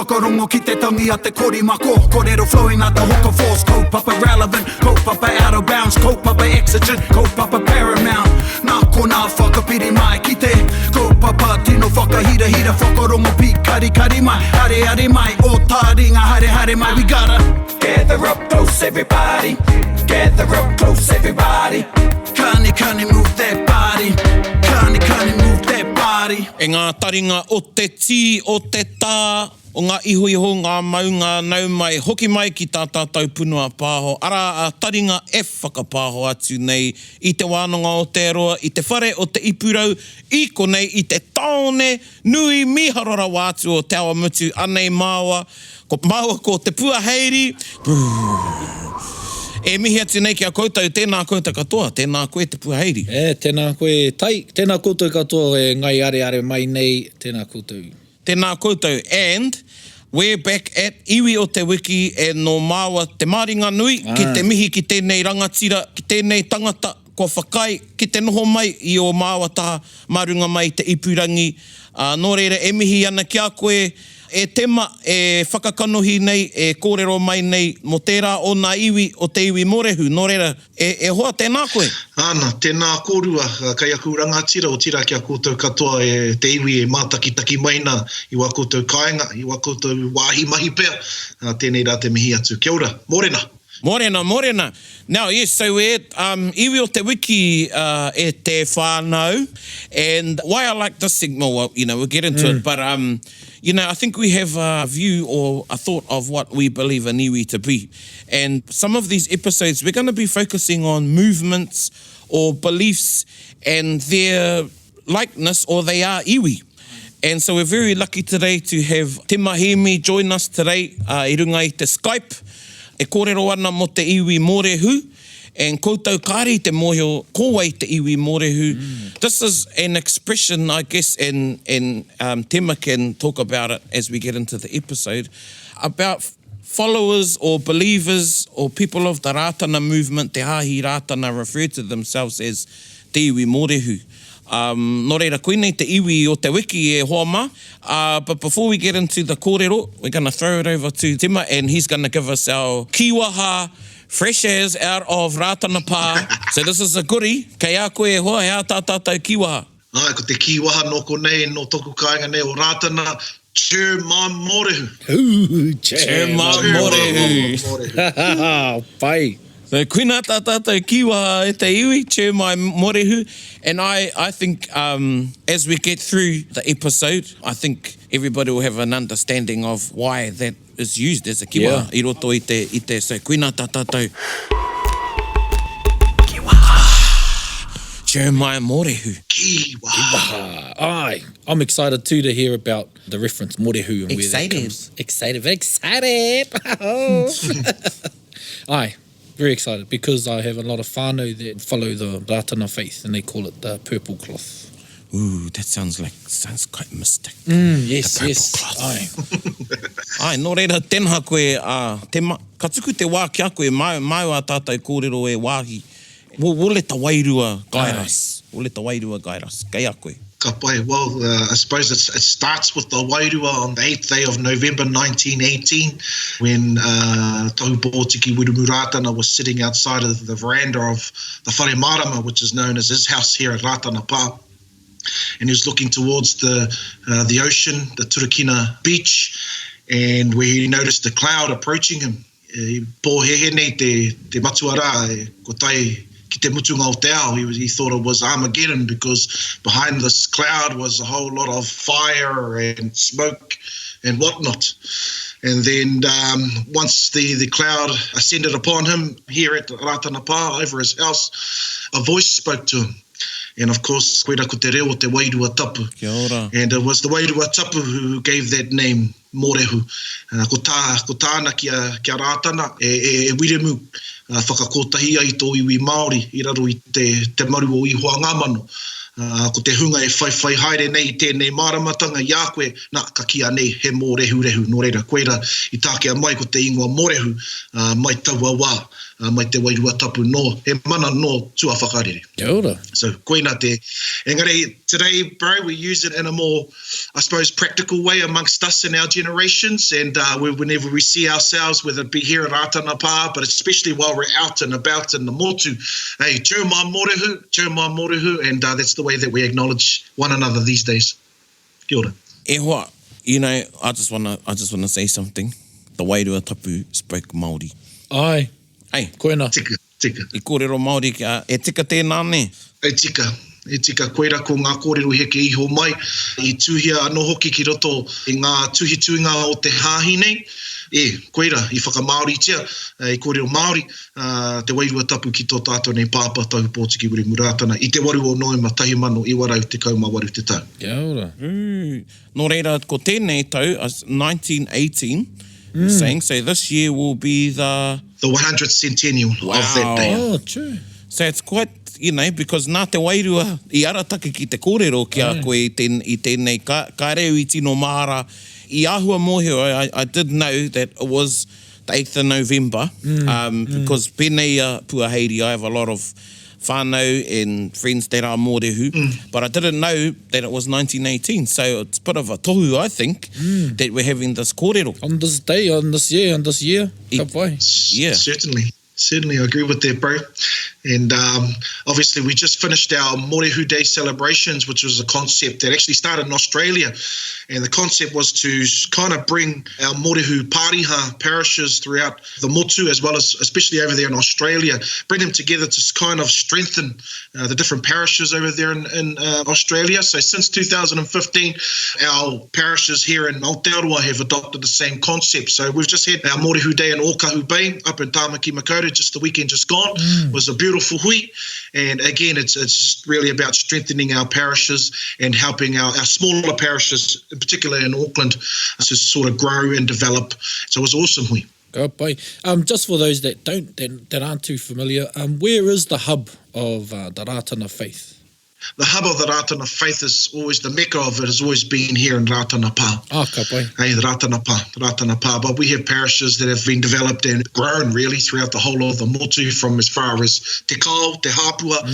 whakarongo ki te tangi a te korimako. Kōrero flowing out the hooker force. Kaupapa relevant, kaupapa out of bounds, kaupapa exigent, kaupapa paramount. Nā kona whakapiri mai ki te kaupapa tino whakahira hira whakarongo pi kari kari mai. Hare hare mai, o Taringa hare hare mai. We gotta gather up close everybody, gather up close everybody. Kani move that body, kani move that body. E ngā taringa o te tī, o te tā, o ngā iho, ngā mau, ngā nau mai, hoki mai ki tā tātou punua pāho. Ara a taringa e whakapāho atu nei i te wānanga o te aroa, i te whare o te ipurau, i konei i te taone, nui miharora wātu o te awa mutu, anei māua, ko te puaheiri, e mihi atu nei ki a koutou, tēnā koutou katoa, tēnā koe te puaheiri. Tēnā koe tai, tēnā koutou katoa e ngai are mai nei, tēnā koutou. Tēnā koutou, and we're back at Iwi o te wiki e no māua te māringa nui, ki te mihi ki tēnei rangatira, ki tēnei tangata, ko whakai, ki te noho mai i o māua taha, marunga mai te ipurangi. Nō reira, e mihi ana ki a koe, e tema, e whakakanohi nei, e kōrero mai nei, mo tērā o nā iwi, o te Iwi Morehu. Nō reira, e hoa tēnā koe? Ana, tēnā kōrua, kai aku rangatira o tira ki a koutou katoa e te iwi e mātaki maina i wā koutou kāinga, i wā koutou wāhi mahi pea. Tēnei rā te mihi atu. Kia ora, morena. Morena. Now, yes, so we're Iwi o te wiki e te whānau, and why I like this segment, well, we'll get into it, but, I think we have a view or a thought of what we believe an iwi to be. And some of these episodes, we're going to be focusing on movements or beliefs and their likeness, or they are iwi. And so we're very lucky today to have Tema Hemi join us today, i runga i te Skype. E kōrero ana mo te Iwi Morehu, and koutou kāre te mōhio kōwai te Iwi Morehu. This is an expression, I guess, and Tema can talk about it as we get into the episode, about followers or believers or people of the Rātana movement, te hāhi Rātana, refer to themselves as te Iwi Morehu. Nō reira, koinei te iwi o te wiki e hoama, but before we get into the kōrero, we're going to throw it over to Tema, and he's going to give us our kiwaha, fresh as out of Rātana pā. So this is a goodie, kei a koe e hoa, hea tā tātou kiwaha. Ai, ko te kiwaha no konei, no toku kāinga nei o Rātana, Tema Morehu. Tema Morehu. Pai. So kuina tā tātou kiwaha e te iwi, Tema Morehu, and I think as we get through the episode, I think everybody will have an understanding of why that is used as a kiwaha. I roto i te, so kuina tā tātou kiwaha, Tema Morehu. Kiwaha. Aye, I'm excited too to hear about the reference Morehu and where that comes. Excited. Aye. Very excited, because I have a lot of whānau that follow the Rātana faith, and they call it the purple cloth. Ooh, that sounds quite mystic. Yes. Cloth. Ai, nō reira, tenha koe, ka tuku te wā kia koe, mai a tātou kōrero e wāhi. Wo le ta wairua gairas, kei a koe. Ka pai, well, I suppose it starts with the wairua on the 8th day of November 1918, when Tohu Pōtiki Wirumu Rātana was sitting outside of the veranda of the Whare Marama, which is known as his house here at Rātana Pā. And he was looking towards the ocean, the Turakina beach, and where he noticed a cloud approaching him. Pōhehe nei te matuara, ko tai ki te mutunga o te ao. He thought it was Armageddon, because behind this cloud was a whole lot of fire and smoke and whatnot. And then once the cloud ascended upon him here at Rātana Pā, over his house, a voice spoke to him. And of course, koera ko te reo te wairua tapu. Kia ora. And it was the wairua tapu who gave that name, Morehu. Ko tāna kia Rātana, e wiremu whakakotahia i tō iwi Māori, i raro i te maru o ihoa ngāmano. ko te hunga e whai haere nei tēnei māramatanga i a koe, nā ka kia nei he mōrehu, nō reira koeira i tākea mai ko te Iwi Morehu, mai taua wā, mai te wairua tapu no, he mana no tua whakarere. Kia ora. So koina te, engari, today, bro, we use it in a more, I suppose, practical way amongst us in our generations, and whenever we see ourselves, whether it be here at Rātana Pā, but especially while we're out and about in the motu, hey, tau mā morehu, and that's the way that we acknowledge one another these days. Kia ora. E hoa, you know, I just wanna say something. The wairua tapu spoke Māori. Ai. Hey, Koina. Tika. I kōrero Māori, e tika tēnā ne? E tika koeira ko ngā kōrero heke iho mai, i tūhia anō hoki ki roto i ngā tuhi tuinga o te hāhi nei. Koeira, i whakamāoritia, i kōrero Māori, te wairua tapu ki tō tātou nei pāpa tau Pōtiki Iwi Rātana, i te waru o Noema 1,000 te kaumā te tau. Kia ora. Nō reira, ko tēnei tau, 1918, saying, so this year will be the 100th centennial of that day. Oh, true. So it's quite, you know, because nā te wairua i aratake ki te kōrero ki a koe i tēnei ka reo i tino māra. I āhua mōhio, I did know that it was the 8th of November, because pēnei puaheiri, I have a lot of whānau and friends that are mōrehu, but I didn't know that it was 1918, so it's a bit of a tohu, I think, that we're having this kōrero. On this day, on this year. Ka pai. Yeah. Certainly, I agree with that, bro. And obviously, we just finished our Morehu Day celebrations, which was a concept that actually started in Australia. And the concept was to kind of bring our Morehu pāriha parishes throughout the motu, as well as especially over there in Australia, bring them together to kind of strengthen the different parishes over there in Australia. So since 2015, our parishes here in Aotearoa have adopted the same concept. So we've just had our Morehu Day in Ōkahu Bay up in Tāmaki Makaurau, just the weekend just gone. It was a beautiful hui. And again, it's just really about strengthening our parishes and helping our smaller parishes, in particular in Auckland, to sort of grow and develop. So it was awesome hui. Ka pai. Just for those that aren't too familiar, where is the hub of the Rātana faith? The hub of the Rātana faith is always, the mecca of it has always been here in Rātana Pā. Ka pai. Hey, the Rātana Pā. But we have parishes that have been developed and grown really throughout the whole of the motu, from as far as Te Kao, Te Hāpua,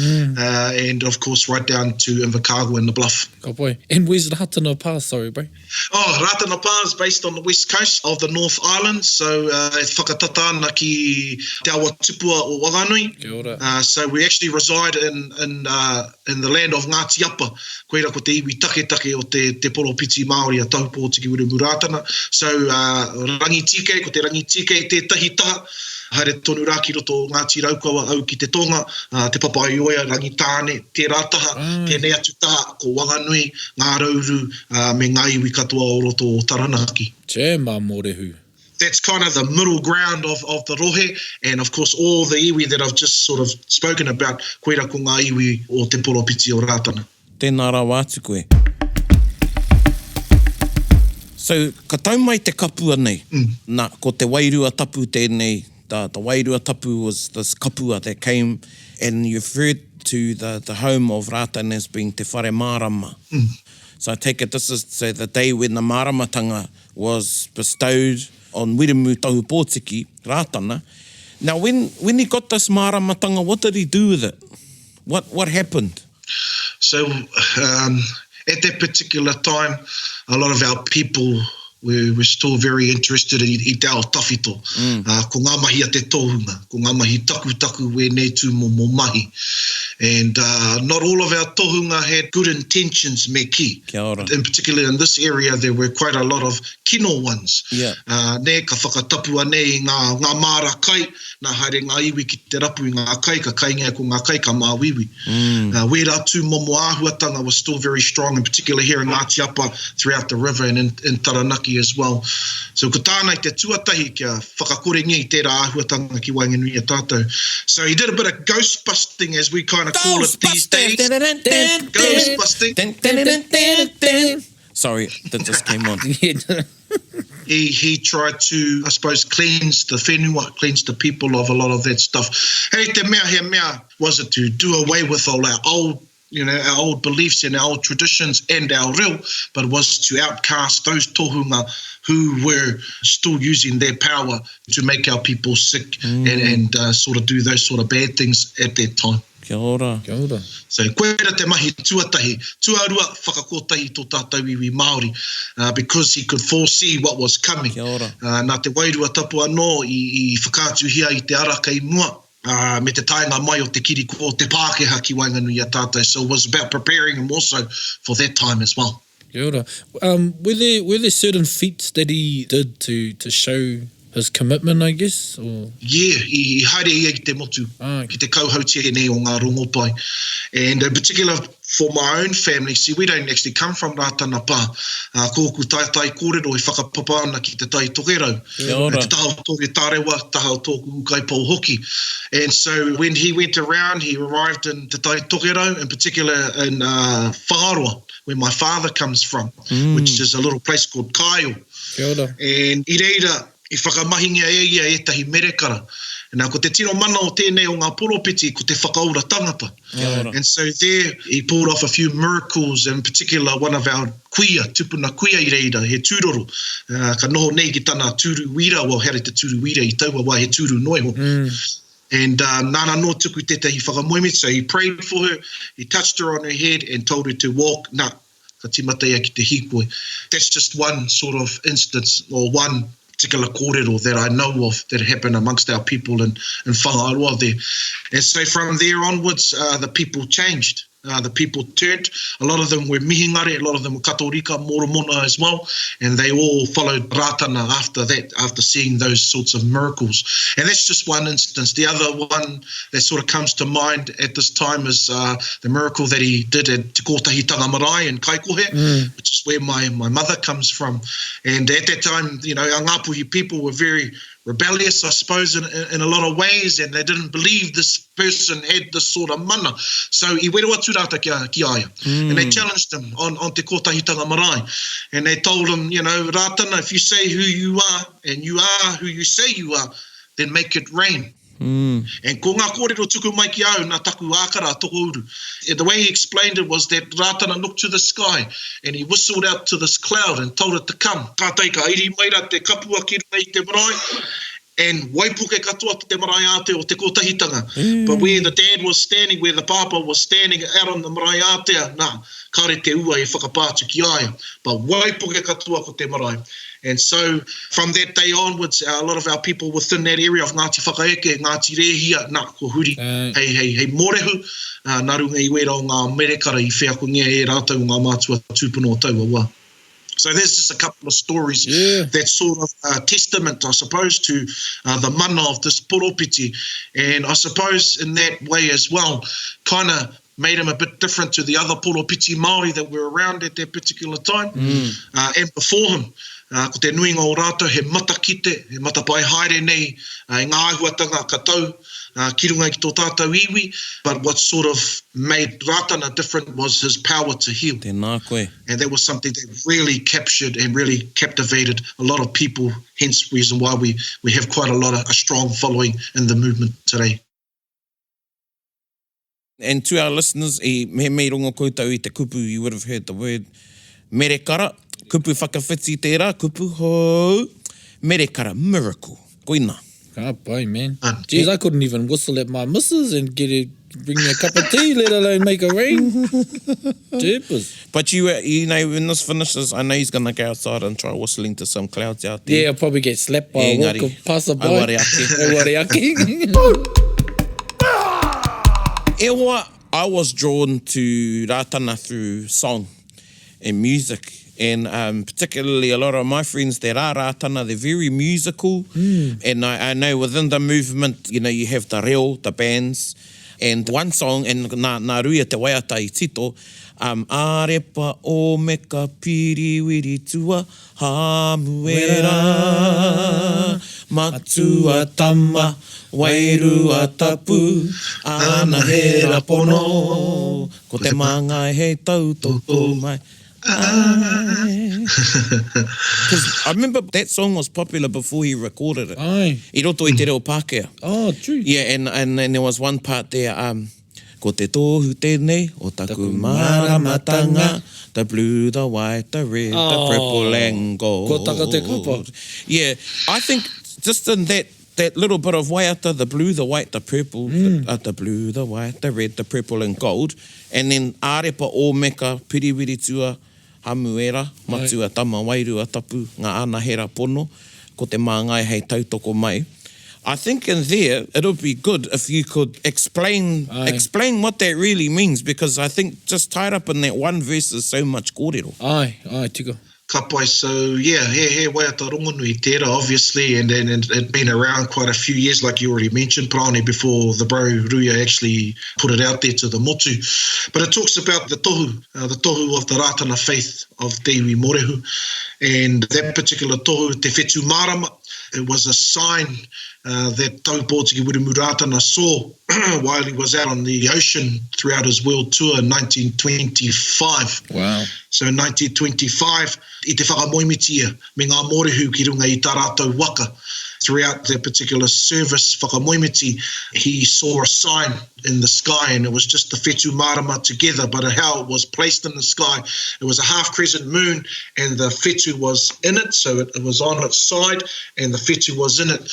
and of course right down to Invercargill and the Bluff. Ka pai. And where's Rātana Pā, sorry, bro? Rātana Pā is based on the west coast of the North Island, so whakatatana ki Te Awa Tupua o Waganui. Kia ora. So we actually reside in the land of Ngāti Apa, koeira ko te iwi take o te poropiti Māori a tau Pōtiki Iwi Rātana. So rangitike, ko te rangitike te tahi taha, haere tonu rā ki roto Ngāti Raukawa au ki te tonga, te papaioia, rangitāne, te rātaha, tēnei atu taha, ko Waganui, ngā rauru, me ngā iwi katoa o roto o Taranaki. Tema Morehu. That's kind of the middle ground of the rohe, and of course all the iwi that I've just sort of spoken about, koeira ko ngā iwi o te poropiti o Rātana. Tēnā rā wātu koe. So, ka tau mai te kapua nei, nā, ko te wairua tapu tēnei, the wairua tapu was this kapua that came, and you referred to the home of Rātana as being te whare mārama. So I take it this is the day when the māramatanga was bestowed on Wiremu Tahu Pōtiki, Rātana. Now, when he got this māramatanga, what did he do with it? What happened? So, at that particular time, a lot of our people were still very interested in I te ao tawhito. Ko ngā mahi a te tohunga, ko ngā mahi taku we ne tū mo mahi. And not all of our tohunga had good intentions me ki. Kia ora. In particular, in this area, there were quite a lot of kino ones. Yeah. Ne ka whakatapua nei ngā māra kai, nā haere ngā iwi ki te rapu i ngā kai, ka kainga ko ngā kai ka māwiwi. Where rā tū momo āhuatanga was still very strong, in particular here in Ngāti Apa, throughout the river and in Taranaki as well. So ko tānei te tuatahi kia whakakorengia I tērā āhuatanga ki Wainganui a tātou. So he did a bit of ghost busting, as we kind of call it these days. Ghost busting. Sorry, that just came on. He tried to, I suppose, cleanse the whenua, cleanse the people of a lot of that stuff. Hey, te mea, he mea, was it to do away with all our old our old beliefs and our old traditions and our reo, but was to outcast those tohunga who were still using their power to make our people sick and sort of do those sort of bad things at that time. Kia ora. Kia ora. So, koera te mahi tuatahi, tuarua whakakotahi tō tātou iwi Māori, because he could foresee what was coming. Kia ora. Nā te wairua tapu anō i whakātuhia i te ara kei mua, me te taenga mai o te kiriko, te Pākehā ki Wainganui a tātou. So it was about preparing him also for that time as well. Kia ora. Were there certain feats that he did to show his commitment, I guess? Or? Yeah, i haere ia ki te motu, ki te kauhautia nei o ngā rongopai. And in particular, for my own family, see, we don't actually come from Rātana pā. Kōku tai kōrero i whakapapa ana ki te tai tokerau. Te taha o tōke tārewa, taha o tōku ukai pau hoki. And so when he went around, he arrived in te tai tokerau, in particular in Whāroa, where my father comes from, which is a little place called Kaio. Kia ora. And i reira, i whakamahingia ia tahi merekara. Nā, ko te tino mana o tēnei o ngā poropiti, ko te whakaura tangata. And so there, he pulled off a few miracles, in particular, one of our kuia, tupuna kuia i reira, he tūroro. Ka noho nei ki tana tūru wira, well, here te tūru wira i taua wā, he tūru noiho. And nāna no tuku tētahi whakamoemi, so he prayed for her, he touched her on her head and told her to walk. Nā, ka timatea ki te hikoi. That's just one sort of instance, or one particular kōrero that I know of that happened amongst our people in Whāroa there. And so from there onwards, the people changed. The people turned. A lot of them were mihingare, a lot of them were katorika, moromona as well, and they all followed Rātana after that, after seeing those sorts of miracles. And that's just one instance. The other one that sort of comes to mind at this time is the miracle that he did at Te Kotahitanga Marae in Kaikōrero, which is where my mother comes from. And at that time, our Ngāpuhi people were very rebellious, I suppose, in a lot of ways, and they didn't believe this person had this sort of mana. So i wero atu rata ki aia. And they challenged him on Te Kotahitanga Marae. And they told him, Rātana, if you say who you are, and you are who you say you are, then make it rain. And ko ngā kōrero tuku mai ki au, nā taku ākara toko uru. And the way he explained it was that Rātana looked to the sky and he whistled out to this cloud and told it to come. Ka tai ka iri mai ra te kapua ki rei te marae, and waipuke katoa te marae ate o te kotahitanga. But where the dad was standing, where the papa was standing out on the marae ate, nā, kare te ua e whakapātu ki aia. But waipuke katoa ko te marae. And so from that day onwards, a lot of our people within that area of Ngāti Whakaeke, Ngāti Rehia, nā, ko huri, hei Morehu, nā runga I wera o ngā merekara I wheakongia e rātou ngā mātua tūpuna o taua wā. So there's just a couple of stories that sort of testament, I suppose, to the mana of this poropiti. And I suppose in that way as well, kind of made him a bit different to the other poropiti Māori that were around at that particular time. And before him, ko te nuinga o rātou, he mata kite, he mata pai haere nei, ngā ahuatanga katau, ki runga ki tō tātou iwi, but what sort of made Rātana different was his power to heal. Tēnā koe. And that was something that really captured and really captivated a lot of people, hence the reason why we have quite a strong following in the movement today. And to our listeners, me rongo koutou I te kupu, you would have heard the word merekara. Kupu whakawhiti tērā, kupu ho, merekara, miracle. Koina. Ah, boy, man. Jeez, I couldn't even whistle at my missus and bring me a cup of tea, let alone make a rain. Jeepers. But you know, when this finishes, I know he's going to go outside and try whistling to some clouds out there. Yeah, I'll probably get slapped by a walk of passerby. Awariaki. Ewa, I was drawn to Rātana through song and music. And particularly a lot of my friends that are Rātana, they're very musical. And I know within the movement, you have the reo, the bands. And one song, and nā ruia te waiata I tito, arepa o me ka piriwiri tua, hamuera, matua tama, wairua tapu, ana hera pono, ko te mangai hei tautoko mai. Because I remember that song was popular before he recorded it. I roto I te reo Pākehā. Oh, true. Yeah, and then there was one part there, Ko te tohu tēnei, o taku maramatanga, the blue, the white, the red, the purple and gold. Ko taka te kapa. Yeah, I think just in that little bit of waiata, the blue, the white, the purple, the blue, the white, the red, the purple and gold, and then arepa o meka, piriwiri tua, hamuera, matua tama wairua tapu, ngā ana hera pono, ko te māngai hei tautoko mai. I think in there, it'll be good if you could explain what that really means, because I think just tied up in that one verse is so much kōrero. Ai, tika. Ka pai, so yeah, he waiata rongonui tērā, obviously, and it's been around quite a few years, like you already mentioned, Praone, before the bro Ruia actually put it out there to the motu. But it talks about the tohu of the Rātana faith of Te Iwi Mōrehu, and that particular tohu, te whetu marama, it was a sign that Taupōtiki Wiremu Rātana saw while he was out on the ocean throughout his world tour in 1925. Wow. So in 1925, i te whakamoimitia me ngā mōrehu ki runga I tā rātou waka. Throughout that particular service, whakamoimiti, he saw a sign in the sky, and it was just the whetu marama together, but how it was placed in the sky. It was a half-crescent moon, and the whetu was in it, so it was on its side, and the whetu was in it.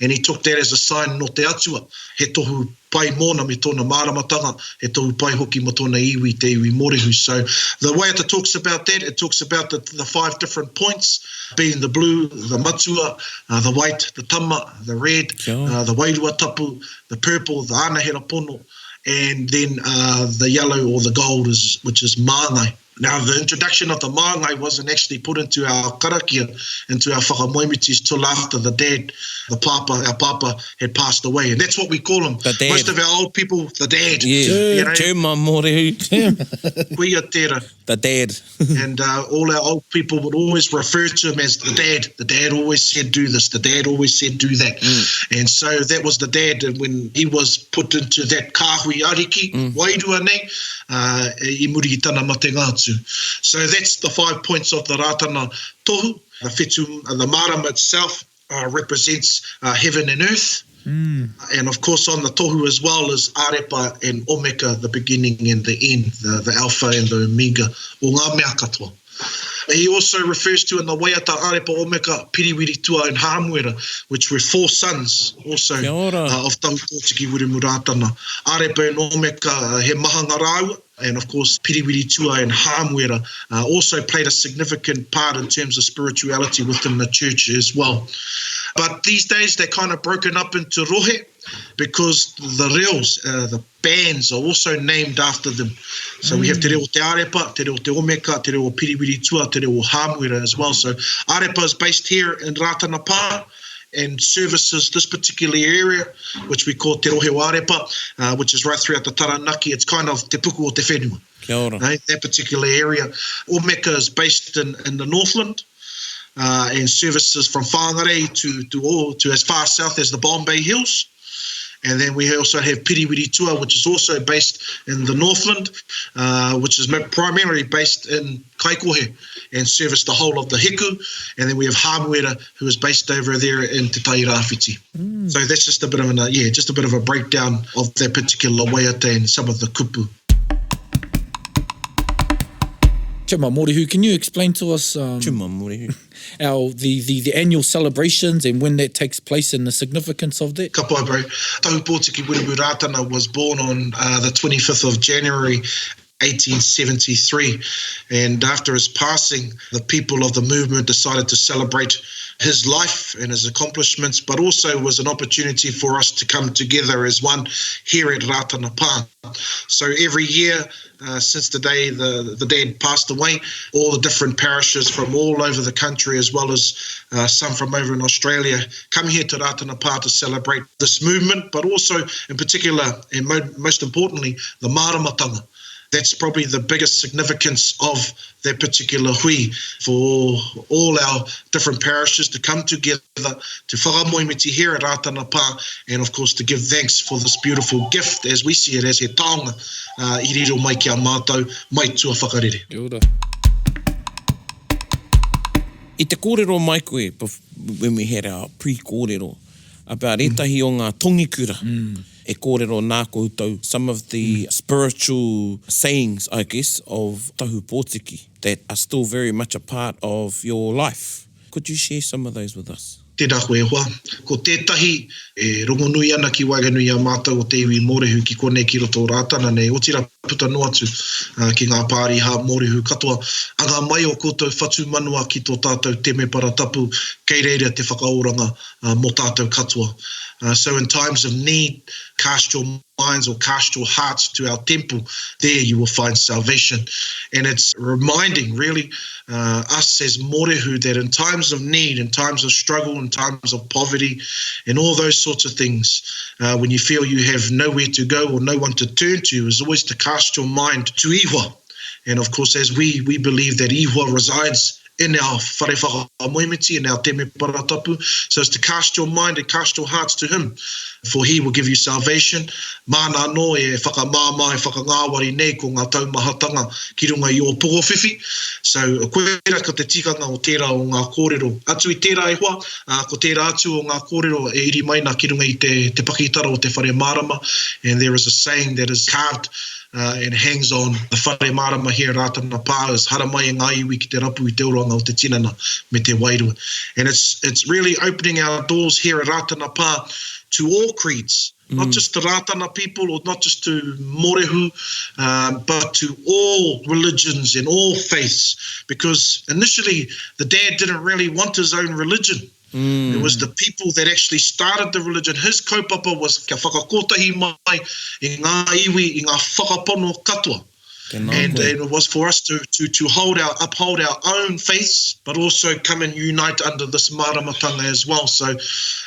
And he took that as a sign no te atua. He tohu pai mōna me tōna māramatanga, he tohu pai hoki mo tōna iwi, te Iwi Morehu. So the way it talks about that, it talks about the 5 different points, being the blue, the matua, the white, the tama, the red, the wairua tapu, the purple, the anahera pono, and then the yellow or the gold, which is māngai. Now, the introduction of the māngai wasn't actually put into our karakia, into our whakamoimitis, till after the dad, our papa, had passed away. And that's what we call him. Most of our old people, the dad. Yeah, Tema Morehu. Kuia tērā. The dad. And all our old people would always refer to him as the dad. The dad always said do this. The dad always said do that. And so that was the dad. And when he was put into that kāhui ariki, wairua nei, I muri I tana mate ngātu. So that's the 5 points of the Rātana tohu. The whetu, the marama itself represents heaven and earth. And of course on the tohu as well is arepa and omeka, the beginning and the end, the alpha and the omega, o ngā mea katoa. He also refers to in the waiata arepa omeka, piriwiri tua and hāmuera, which were 4 sons also of Taupōtiki Wiremu Rātana. Arepa and omeka he mahanga rāua. And of course, piriwiri tua and hāmuera also played a significant part in terms of spirituality within the church as well. But these days, they're kind of broken up into rohe, because the reos, the bands, are also named after them. So we have te reo te arepa, te reo te omeka, te reo piriwiri tua, te reo hāmuera as well. So arepa is based here in Rātana Pā, and services this particular area, which we call Te Rohe Arepa, which is right throughout the Taranaki. It's kind of Te Puku o Te Whenua. That particular area. Omeka is based in the Northland, and services from Whangarei to as far south as the Bombay Hills. And then we also have Piriwiri Tua, which is also based in the Northland, which is primarily based in Kaikōrero and service the whole of the Hiku. And then we have Hāmuera, who is based over there in Te Tai Rāwhiti. So that's just a bit of a breakdown of that particular waiata and some of the kupu. Tema Morehu, can you explain to us Tema Morehu. the annual celebrations and when that takes place and the significance of that? Ka pai, bro. Taupōtiki Wiremu Rātana was born on the 25th of January 1873, and after his passing, the people of the movement decided to celebrate his life and his accomplishments, but also was an opportunity for us to come together as one here at Rātana Pā. So every year, since the day the dad passed away, all the different parishes from all over the country, as well as some from over in Australia, come here to Rātana Pā to celebrate this movement, but also in particular, and most importantly, the māramatanga. That's probably the biggest significance of that particular hui, for all our different parishes to come together to whakamoimiti here at Rātana Pā, and of course to give thanks for this beautiful gift, as we see it, as he taonga, I riro mai ki a mātou, mai tua whakarere. Kia ora. I te kōrero mai koe, when we had our pre-kōrero, about etahi o ngā tongikura. e kōrero nā koutou, some of the spiritual sayings, I guess, of tahu Pōtiki that are still very much a part of your life. Could you share some of those with us? Tēnā koe hoa. Ko tētahi e rongonui ana ki waiganui a mātou o te Iwi Mōrehu ki konei ki roto o Rātana nei otira puta no atu ki ngā pāri ha Mōrehu katoa. Anga mai o koutou whatu manua ki tō tātou te me paratapu kei reira te whakaoranga mō tātou katoa. So in times of need, cast your minds or cast your hearts to our temple. There you will find salvation. And it's reminding really us as Morehu that in times of need, in times of struggle, in times of poverty, and all those sorts of things, when you feel you have nowhere to go or no one to turn to, is always to cast your mind to Iwa. And of course, as we believe that Iwa resides in our whare whakamoemiti, in our te me paratapu, so as to cast your mind and cast your hearts to him, for he will give you salvation. Mana no e whakamāma e whakangāwari nei ko ngā taumahatanga ki runga i o pogowhiwhi. So koe raka te tikanga o tērā o ngā kōrero. Atu i tērā e hoa, ko tērā atu o ngā kōrero e iri maina ki runga i te pakitara o te whare marama, and there is a saying that is carved and hangs on the whare marama here Rātana pā is hara mai e ngā iwi ki te rapu i te oranga o te tinana me te wairua. And it's really opening our doors here at Rātana pā to all creeds, not just the Rātana people or not just to Morehu, but to all religions and all faiths, because initially the dad didn't really want his own religion. It was the people that actually started the religion. His kaupapa was kia whakakotahi mai i ngā iwi, i ngā whakapono katoa. And it was for us to uphold our own faiths, but also come and unite under this maramatanga as well. So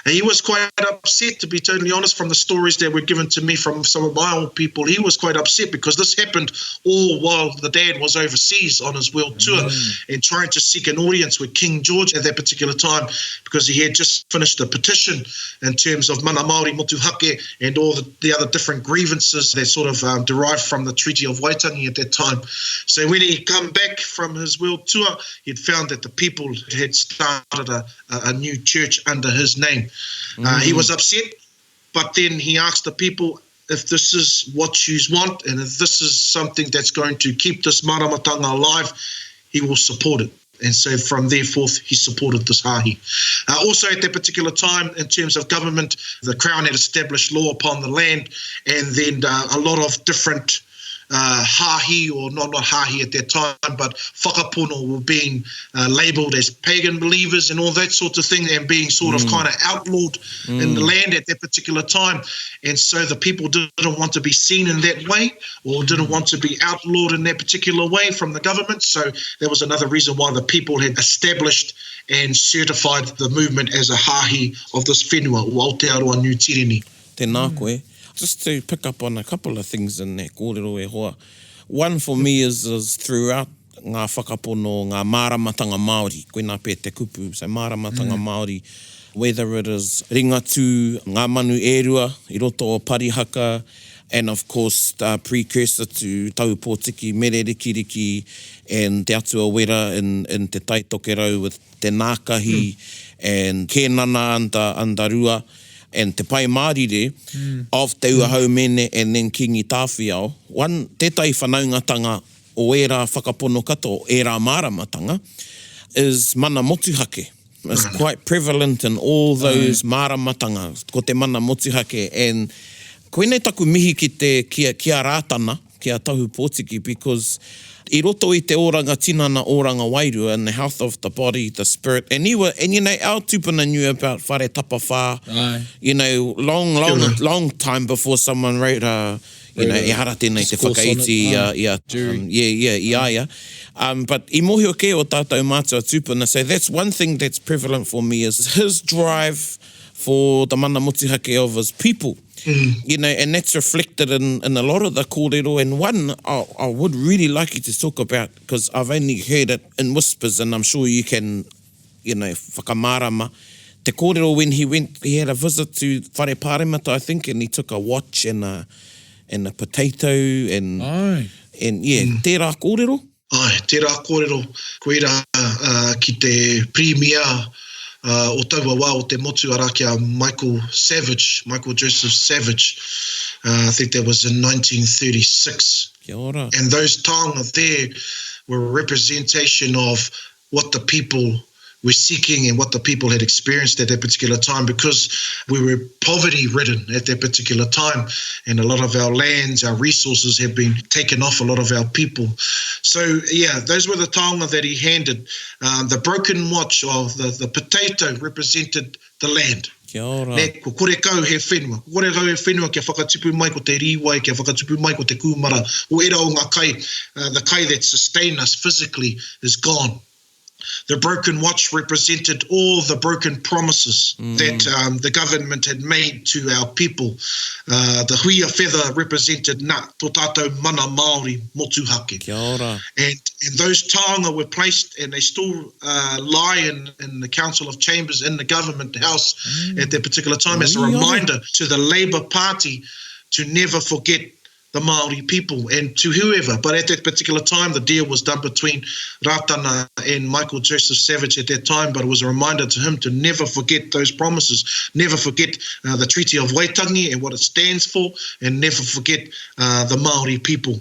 he was quite upset, to be totally honest, from the stories that were given to me from some of my old people. He was quite upset because this happened all while the dad was overseas on his world tour and trying to seek an audience with King George at that particular time, because he had just finished a petition in terms of mana Māori motuhake and all the other different grievances that sort of derived from the Treaty of Waitangi at that time. So when he come back from his world tour, he'd found that the people had started a new church under his name. He was upset, but then he asked the people, if this is what you want and if this is something that's going to keep this maramatanga alive, he will support it. And so from there forth, he supported this hāhi. Also at that particular time, in terms of government, the Crown had established law upon the land, and then a lot of different hāhi, or not hāhi at that time, but whakapono were being labelled as pagan believers and all that sort of thing, and being sort of kind of outlawed in the land at that particular time. And so the people didn't want to be seen in that way, or didn't want to be outlawed in that particular way from the government. So that was another reason why the people had established and certified the movement as a hāhi of this whenua, o Aotearoa New Tireni. Tēnā koe. Just to pick up on a couple of things in that kōrero e hoa. One for me is throughout ngā whakapono, ngā māramatanga Māori, koe nā pē te kupu, so māramatanga Māori, whether it is ringatu, ngā manu ērua, i roto o parihaka, and of course the precursor to tau Pōtiki, mere rikiriki, and te atua wera in te taitokerau with te nākahi, and ke nana andarua, and te pai mārire of te ua haumene and then kingi tāwhiao. One, tētai whanaungatanga o ērā whakapono kato, o ērā māramatanga, is mana motuhake. It's quite prevalent in all those māramatanga, ko te mana motuhake. And koe nei taku mihi kia Rātana, kia tahu Pōtiki, because I roto I te oranga tinana, oranga wairua, and the health of the body, the spirit. And you know, our tupuna knew about whare tapa whā, you know, long time before someone wrote, you know, e hara tēnei te whakaiti, but I mohi o ke o tātou mātua tupuna. So that's one thing that's prevalent for me, is his drive for the mana motuhake of his people. You know, and that's reflected in a lot of the kōrero. And one I would really like you to talk about, because I've only heard it in whispers, and I'm sure you can, you know, whakamārama. Te kōrero, when he had a visit to Whare Pāremata, I think, and he took a watch and a potato and tērā kōrero. Tērā kōrero, koe rā ki te premier o taua wā o te motu ara kia Michael Joseph Savage. I think that was in 1936. Kia ora. And those taonga there were a representation of what the people were seeking and what the people had experienced at that particular time, because we were poverty-ridden at that particular time, and a lot of our lands, our resources had been taken off a lot of our people. So, yeah, those were the taonga that he handed. The broken watch of the potato represented the land. Kia ora. Ne, ko kore kau he whenua. Kore kau he whenua kia whakatupu mai ko te riwai, kia whakatupu mai ko te kumara. O era o ngā kai, the kai that sustain us physically is gone. The broken watch represented all the broken promises that the government had made to our people. The huia feather represented na, tō tātou mana Māori motuhake. Kia ora. And those taonga were placed, and they still lie in the Council of Chambers in the government house at that particular time as a reminder to the Labour Party to never forget the Māori people and to whoever. But at that particular time, the deal was done between Rātana and Michael Joseph Savage at that time, but it was a reminder to him to never forget those promises, never forget the Treaty of Waitangi and what it stands for, and never forget the Māori people.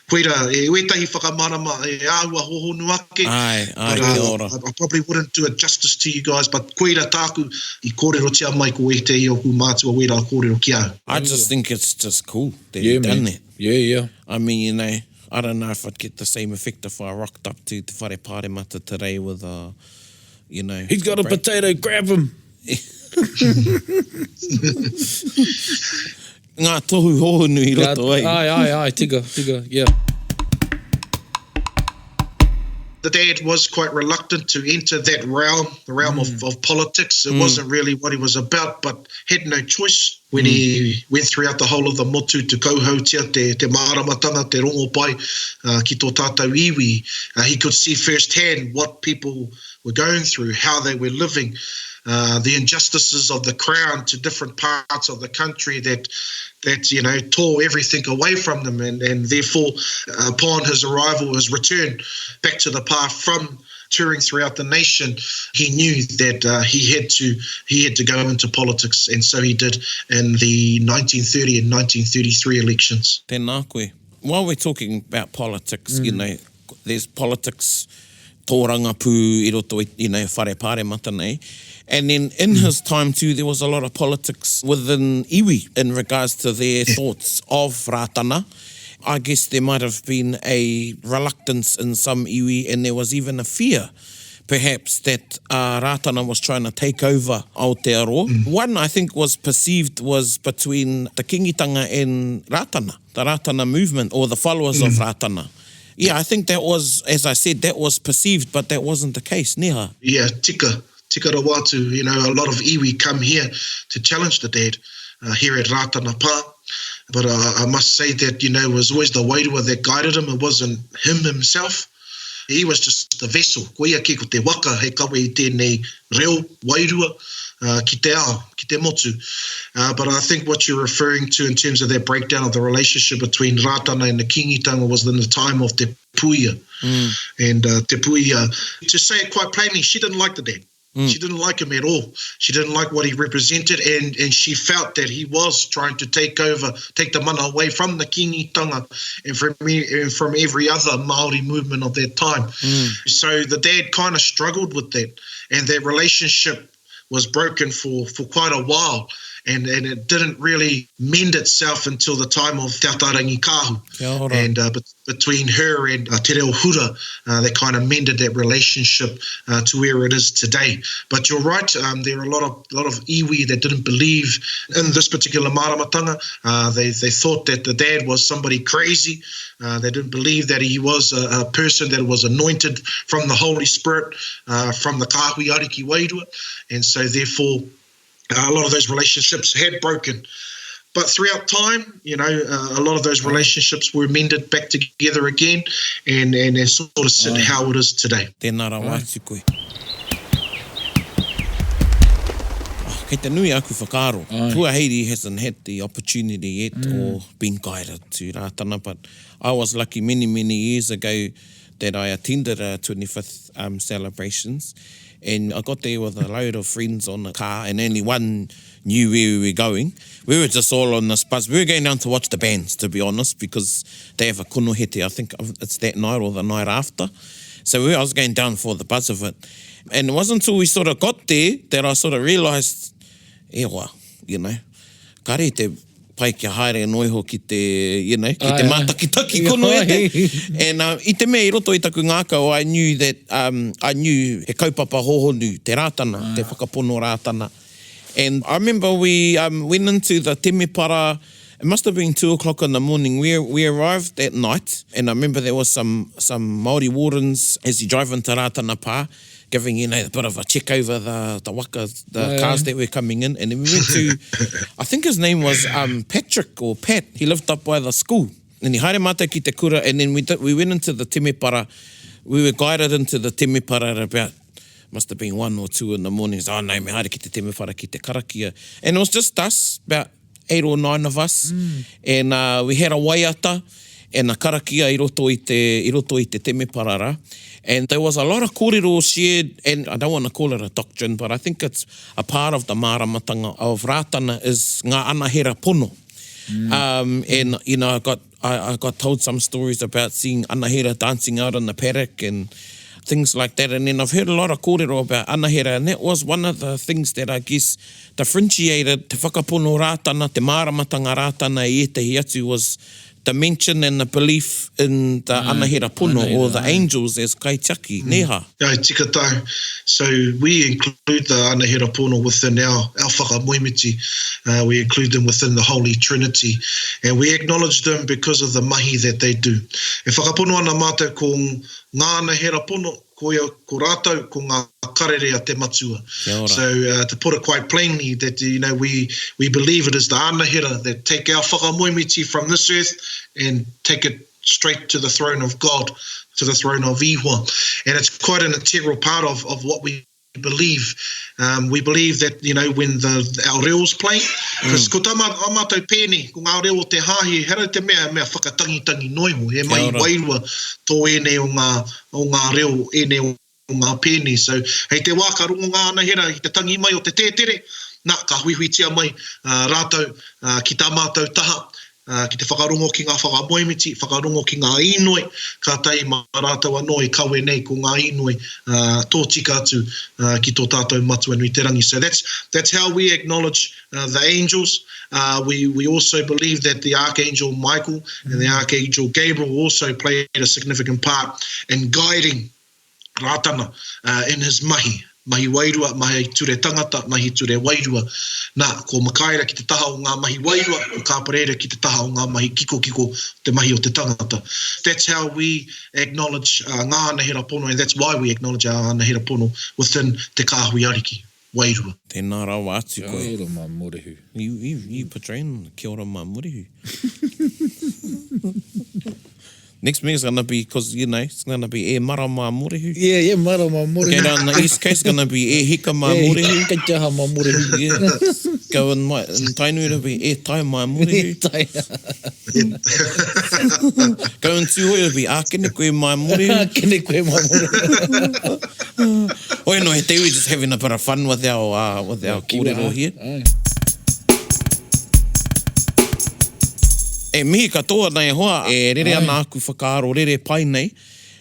Koira, e wetahi whakamarama e āua hohonu ake. Kia ora. I probably wouldn't do it justice to you guys, but koira tāku I kōrero tia mai ko e te i o ku mātua wera kōrero kia. I just think it's just cool that Yeah, you've done man. that. Yeah. I mean, you know, I don't know if I'd get the same effect if I rocked up to Te Whare Pāremata today with, you know... He's got a potato, grab him. Ngā tohu hohonu I roto ai. Ai, tika, yeah. The dad was quite reluctant to enter that realm, the realm of politics. It wasn't really what he was about, but had no choice when he went throughout the whole of the motu to kauhautia te māramatanga, te rongo pai ki tō tātou iwi. He could see firsthand what people were going through, how they were living, the injustices of the crown to different parts of the country that you know tore everything away from them, and therefore upon his arrival, his return back to the path from touring throughout the nation, he knew that he had to go into politics, and so he did in the 1930 and 1933 elections. Tēnā koe. While we're talking about politics, you know, there's politics tōranga pū I roto, you know, whare pāremata nei. And then in his time too, there was a lot of politics within iwi in regards to their thoughts of Rātana. I guess there might have been a reluctance in some iwi, and there was even a fear, perhaps, that Rātana was trying to take over Aotearoa. One, I think, was perceived was between the kingitanga and Rātana, the Rātana movement, or the followers of Rātana. Yeah, I think that was, as I said, that was perceived, but that wasn't the case, neha. Yeah, tika rawatu, you know, a lot of iwi come here to challenge the dad here at Rātana Pā. But I must say that, you know, it was always the wairua that guided him. It wasn't him himself. He was just a vessel. Koia ki ko te waka, he kawe I tēnei reo wairua ki te ao, ki te motu. But I think what you're referring to in terms of that breakdown of the relationship between Rātana and the kingitanga was in the time of Te Puia. And Te Puia, to say it quite plainly, she didn't like the dad. She didn't like him at all. She didn't like what he represented, and she felt that he was trying to take the mana away from the kingitanga and from every other Māori movement of that time. So the dad kind of struggled with that, and that relationship was broken for quite a while. And it didn't really mend itself until the time of Te Taringa Kahu. And between her and Te Reo Hura, they kind of mended that relationship to where it is today. But you're right, there are a lot of iwi that didn't believe in this particular maramatanga. They thought that the dad was somebody crazy. They didn't believe that he was a person that was anointed from the Holy Spirit, from the Kahui Ariki Wairua. And so therefore, a lot of those relationships had broken. But throughout time, you know, a lot of those relationships were mended back together again and sort of sit how it is today. Tēnā rā wātu koe. Kei te nui aku whakaaro. Puaheiri hasn't had the opportunity yet or been guided to Rātana, but I was lucky many years ago that I attended 25th celebrations. And I got there with a load of friends on the car, and only one knew where we were going. We were just all on this bus. We were going down to watch the bands, to be honest, because they have a kunohete. I think it's that night or the night after. So I was going down for the buzz of it. And it wasn't until we sort of got there that I sort of realised, you know, kare te pai kia haere noiho ki te, you know, ki te mātakitaki kono e te. And I te mea I roto I taku ngākau, I knew that, I knew he kaupapa hohonu, te Rātana, te whakapono Rātana. And I remember we went into the temepara. It must have been 2:00 in the morning. We arrived that night, and I remember there was some Māori wardens as you drive into Rātana Pā, giving, you know, a bit of a check over the waka, cars that were coming in. And then we went to, I think his name was Patrick or Pat. He lived up by the school. And he haere mātou ki te kura, and then we went into the temepara. We were guided into the temepara at about, must have been 1 or 2 in the morning. Oh no, me haere ki te temepara ki te karakia. And it was just us, about 8 or 9 of us. And we had a waiata and a karakia I roto I te temepara ra. And there was a lot of kōrero shared, and I don't want to call it a doctrine, but I think it's a part of the māramatanga of Rātana is ngā anahera pono. And, you know, I got told some stories about seeing anahera dancing out in the paddock and things like that. And then I've heard a lot of kōrero about anahera, and that was one of the things that I guess differentiated te whakapono Rātana, te māramatanga Rātana I etahi atu was the mention and the belief in the anahera pono or the angels as kaitiaki, neha. Yeah, tika tau. So we include the anahera pono within our whakamoemiti. We include them within the Holy Trinity, and we acknowledge them because of the mahi that they do. E whakapono ana mātou ko ngā anahera pono, ko rātou ko ngā karere a te matua. So to put it quite plainly, that, you know, we believe it is the anahera that take our whakamoemiti from this earth and take it straight to the throne of God, to the throne of Iwa. And it's quite an integral part of what we believe. We believe that, you know, when our reo's playing, because ko tāmatou pēne, ko ngā reo te hāhi, hera te mea whakatangi noiho, he mai wairua tō ene o ngā reo, ene o ngā pēne. So hei te wā ka rungo ngā anahera, i te tangi mai o te tētere, nā ka huihuitia mai rātou ki tā mātou taha, ki te whakarongo ki ngā whakamoemiti, whakarongo ki ngā inoi, ka tai mā rātou anō I kawe nei ko ngā inoi tō tika atu ki tō tātou matua nui te rangi. So that's how we acknowledge the angels. We also believe that the Archangel Michael and the Archangel Gabriel also played a significant part in guiding Rātana in his mahi. Mahi wairua, mahi ture tangata, mahi ture wairua. Nā, ko makaira ki te taha o ngā mahi wairua, ko kāparere ki te taha o ngā mahi kiko te mahi o te tangata. That's how we acknowledge ngā anahera pono, and that's why we acknowledge our anahera pono within te kāhui ariki, wairua. Tēnā rawa atu koe. Kia ora mā morehu. You portraying kia ora mā morehu. Next meeting's going to be, because, you know, it's going to be e mara mā morehu. Yeah, mara mā morehu. Okay, down the East Coast, going to be e hika mā morehu. Hika jaha mā morehu. Yeah. Go in Tainui, it'll be e tai mā morehu. Go in Tūhoi, it'll be ākene koe mā morehu. Ākene koe mā morehu. Oh, no, he te we're just having a bit of fun with our kōrero here. E mihi katoa nei hoa, e rere ana aku whakaaro, rere pai nei.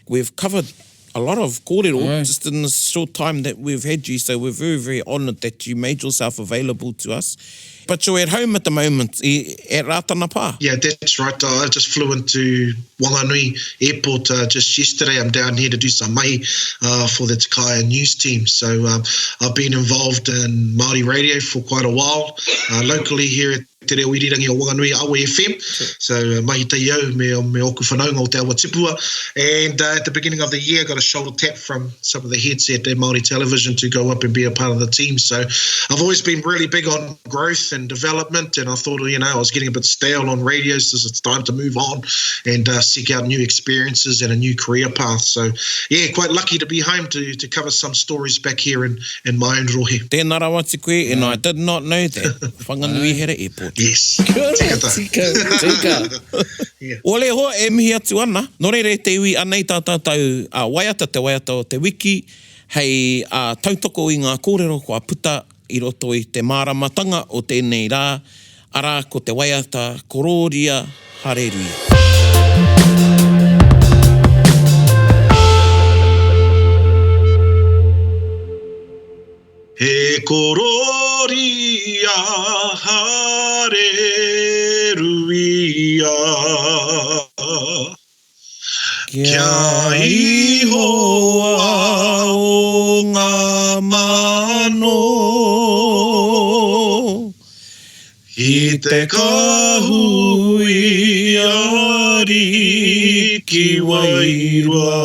We've covered a lot of kōrero just in this short time that we've had you, so we're very, very honoured that you made yourself available to us. But you're at home at the moment, at Rātana Pā. Yeah, that's right. I just flew into Whanganui Airport just yesterday. I'm down here to do some mahi for the Te Kaya news team. So I've been involved in Māori radio for quite a while, locally here at Te Reo Irirangi o Whanganui Awa FM. So mahi tai au me oku whanaunga o te awa tipua. And at the beginning of the year, I got a shoulder tap from some of the heads at Māori Television to go up and be a part of the team. So I've always been really big on growth and development, and I thought, you know, I was getting a bit stale on radio, so it's time to move on and seek out new experiences and a new career path. So yeah, quite lucky to be home to cover some stories back here in my own rohe. Tēnā rawa te koe, and I did not know that. Whanganui Hera Airport. Yes. Tika. Ole hoa e mihi atu ana. Nō reire te iwi anei tātātou waiata, te waiata o te wiki, hei tautoko i ngā kōrero kua puta i roto i te māramatanga o tēnei rā, ara ko te waiata kororia hareruia. He kororia hareruia, kia ihoa o ngā mano, i te kahui ari ki wairua.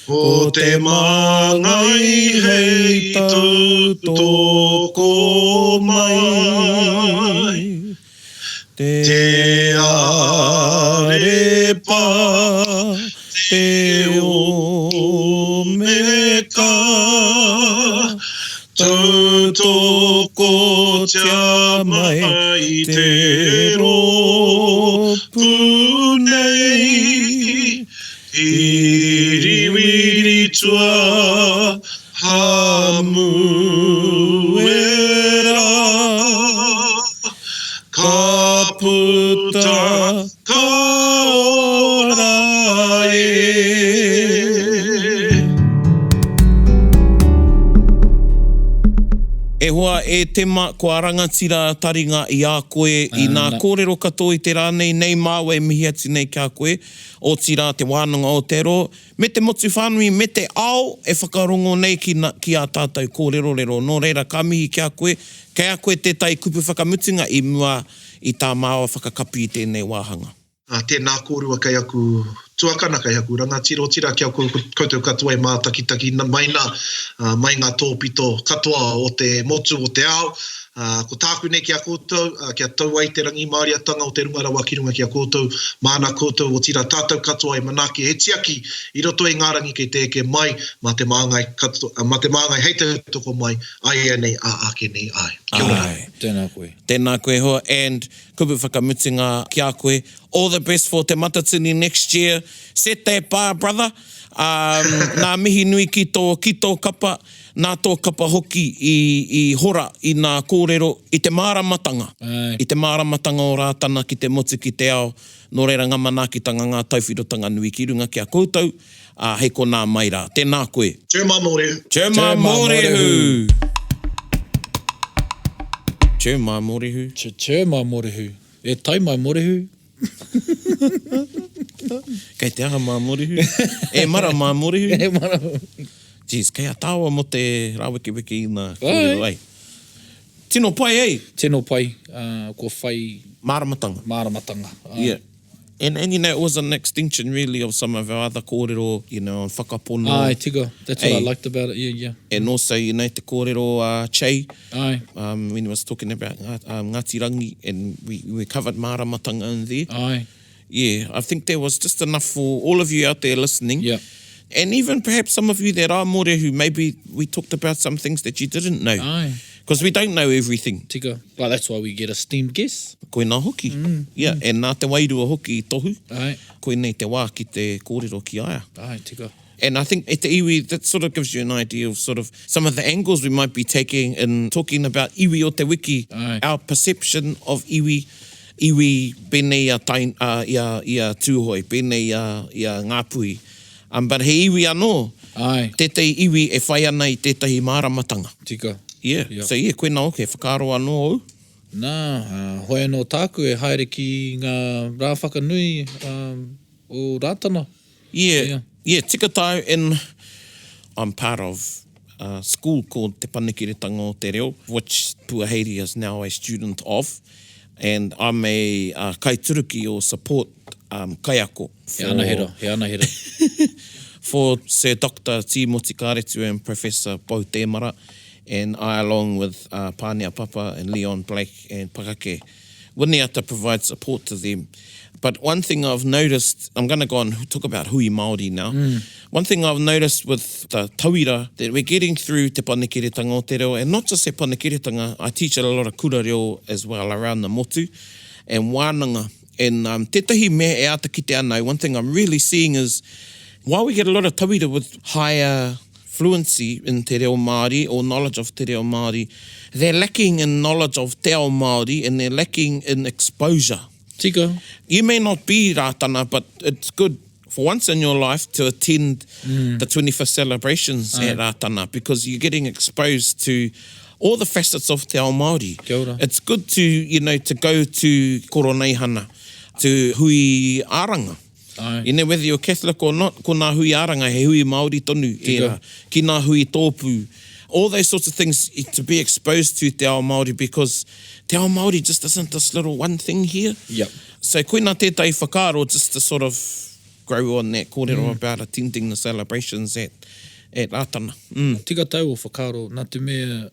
O te māngai hei tautoko mai, te arepa, te omeka, tautoko tia mai te ropu nei. Iriwiri tua hamuera, ka puta ka ora e. E hoa e tema kua rangatira taringa i a koe i nā kōrero katoa i te rānei nei māua e mihi atu nei kia koe o tira te wānanga o te ro. Me te motu whānui, me te ao e whakarongo nei ki a tātou kōrero rero. Nō reira ka mihi kia koe, kei a koe te tai kupu whakamutinga i mua i tā māua whakakapi i tēnei wāhanga. Tēnā kōrua kai aku tuakana kai aku rangatira o tira kia koutou katoa e mātakitaki mai ngā tōpito katoa o te motu o te ao. Ko tāku nei kia koutou, kia tau ai te rangi Māoriatanga o te rungarawa ki runga kia koutou, māna koutou o tira tātou katoa e manake he tiaki i roto i ngā rangi kei te eke mai, ma te māngai hei te toko mai, ai nei a ake nei ai. Kia ora. Tēnā koe. Tēnā koe hoa, and kupu whakamutinga kia koe. All the best for te matatini next year. Set te pā, brother. Nā mihi nui ki tō kapa, nā tō kapa hoki i hora i nā kōrero i te māramatanga. I te māramatanga o Rātana ki te motu ki te ao. Nō reira ngā manakitanga ngā tauwhirotanga nui ki runga kia koutou. Hei ko nā mai rā. Tēnā koe. Tema Morehu. Tema Morehu. Tema Morehu. Tema Morehu. E tai mai Morehu. Kei te aha mā Morehu. E mara mā Morehu. E mara. Jeez, kei a tāua mo te rāwiki-wiki i nā kōrero ai. Tino pai ei? Tino pai. Ko whai Māramatanga. māramatanga. Yeah. And you know, it was an extinction really of some of our other kōrero, you know, on whakapono. Ai, tika. That's what I liked about it. Yeah. And also, you know, te kōrero Che. Ai. When he was talking about Ngāti Rangi, and we covered māramatanga in there. Ai. Yeah, I think there was just enough for all of you out there listening. Yeah. And even perhaps some of you that are Morehu, maybe we talked about some things that you didn't know. Ai. Because we don't know everything. Tika. Well, that's why we get esteemed guests. Koe nā hoki. Yeah, and nā te wairua hoki i tohu. Ai. Koe nei te wā ki te kōrero ki aia. Ai, tika. And I think at the iwi, that sort of gives you an idea of sort of some of the angles we might be taking in talking about iwi o te wiki. Ai. Our perception of iwi pēnei ia tūhoi, pēnei ia ngāpui. But he iwi anō, Ai. tētai iwi e whai ana i tētahi māramatanga. Tika. Yeah. So koe nā oke, whakaaro anō au. Nā, hoi anō tāku e haere ki ngā rā whakanui o Rātana. Yeah, tika tau, and I'm part of a school called Te Panekiretanga o Te Reo, which Puaheiri is now a student of, and I'm a kaituruki or support kaiako. He anahera. For Sir Dr. Timoti Kāretu and Professor Pau Tēmara, and I, along with Pānea Papa and Leon Blake and Pakake, Winiata provide support to them. But one thing I've noticed, I'm going to go and talk about hui Māori now. One thing I've noticed with the tauira, that we're getting through te panekiretanga o te reo, and not just te panekiretanga, I teach a lot of kura reo as well around the motu and wānanga. And tētahi mea e ata ki te anau, one thing I'm really seeing is while we get a lot of tauira with higher fluency in te reo Māori or knowledge of te reo Māori, they're lacking in knowledge of te ao Māori and they're lacking in exposure. Tika. You may not be Rātana, but it's good for once in your life to attend the 25th celebrations at Rātana, because you're getting exposed to all the facets of te ao Māori. Kia ora. It's good to, you know, to go to Koroneihana, to hui āranga. Ai. You know, whether you're Catholic or not, ko nā hui āranga, he hui Māori tonu, era, ki nā hui tōpū. All those sorts of things to be exposed to te ao Māori, because te ao Māori just isn't this little one thing here. Yep. So koe nā tētai whakaaro just to sort of grow on that kōrero about attending the celebrations at Rātana. Tika tau o whakaaro, nā te mea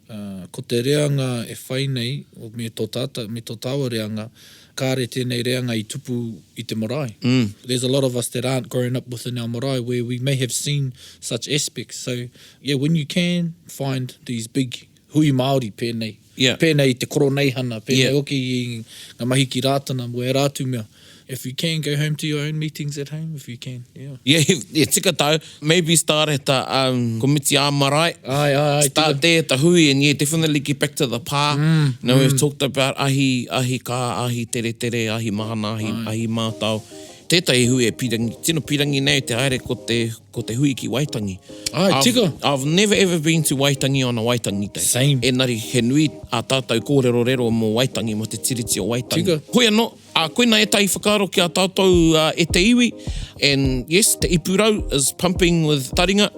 ko te reanga e whai nei, o me tō tāta, me tō tāua reanga, kāre tēnei reanga I tupu I te marae. There's a lot of us that aren't growing up within our marae where we may have seen such aspects. So, yeah, when you can find these big hui Māori pēnei, pēnei te koroneihana, pēnei oki I ngā mahi ki Rātana, mo e rātu mea. If you can, go home to your own meetings at home, if you can, Yeah, tika tau. Maybe start at the komiti a marae. Ai. Start there at the hui, and definitely get back to the pā. You know, we've talked about ahi kā, ahi tere, ahi mahana, ahi mātau. Tētai hui e pirangi. Tino pirangi nei te haere ko te hui ki Waitangi. Ai, tika. I've never ever been to Waitangi on a Waitangi day. Same. Engari, he nui a tātou kōrero rero mō Waitangi, mo te tiriti o Waitangi. Tika. Hoi anō, koina e tai whakaaro ki a tātou e te iwi. And yes, te ipurau is pumping with Taringa.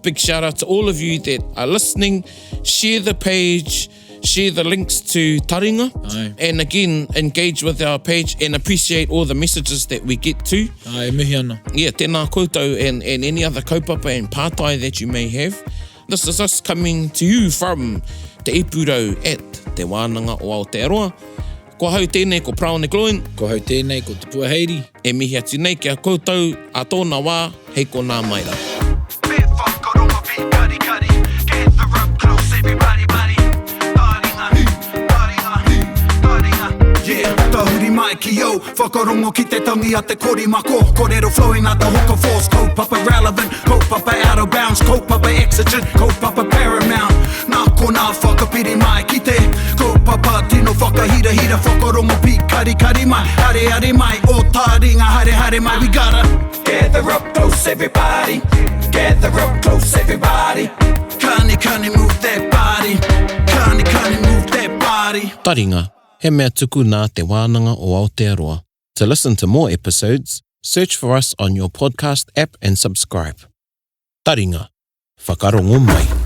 Big shout out to all of you that are listening. Share the page, share the links to Taringa. Aye. And again, engage with our page and appreciate all the messages that we get to. Ai, mihi ana. Yeah, tēnā koutou and any other kaupapa and pātai that you may have. This is us coming to you from Te Ipurau at Te Wānanga o Aotearoa. Ko hau tēnei ko Praone Gloin. Ko hau tēnei ko te Puaheiri. E mihi atu nei ki a koutou a tōna wā, hei ko nā maira. Tahuri mai ki yo, whakarongo ki te tangi a te kori mako. Kōrero flowing out the hooker force, kaupapa relevant, kaupapa out of bounds, kaupapa exigent, kaupapa paramount. Nā ko nā whakapiri mai ki te kaupapa tino whakahira, whakarongo pi kari mai, hare mai, o Taringa, hare mai. We gotta gather up close everybody, gather up close everybody. Kani move that body, kani move that body. Taringa. He mea tuku nā te wānanga o Aotearoa. To listen to more episodes, search for us on your podcast app and subscribe. Taringa. Whakarongo mai.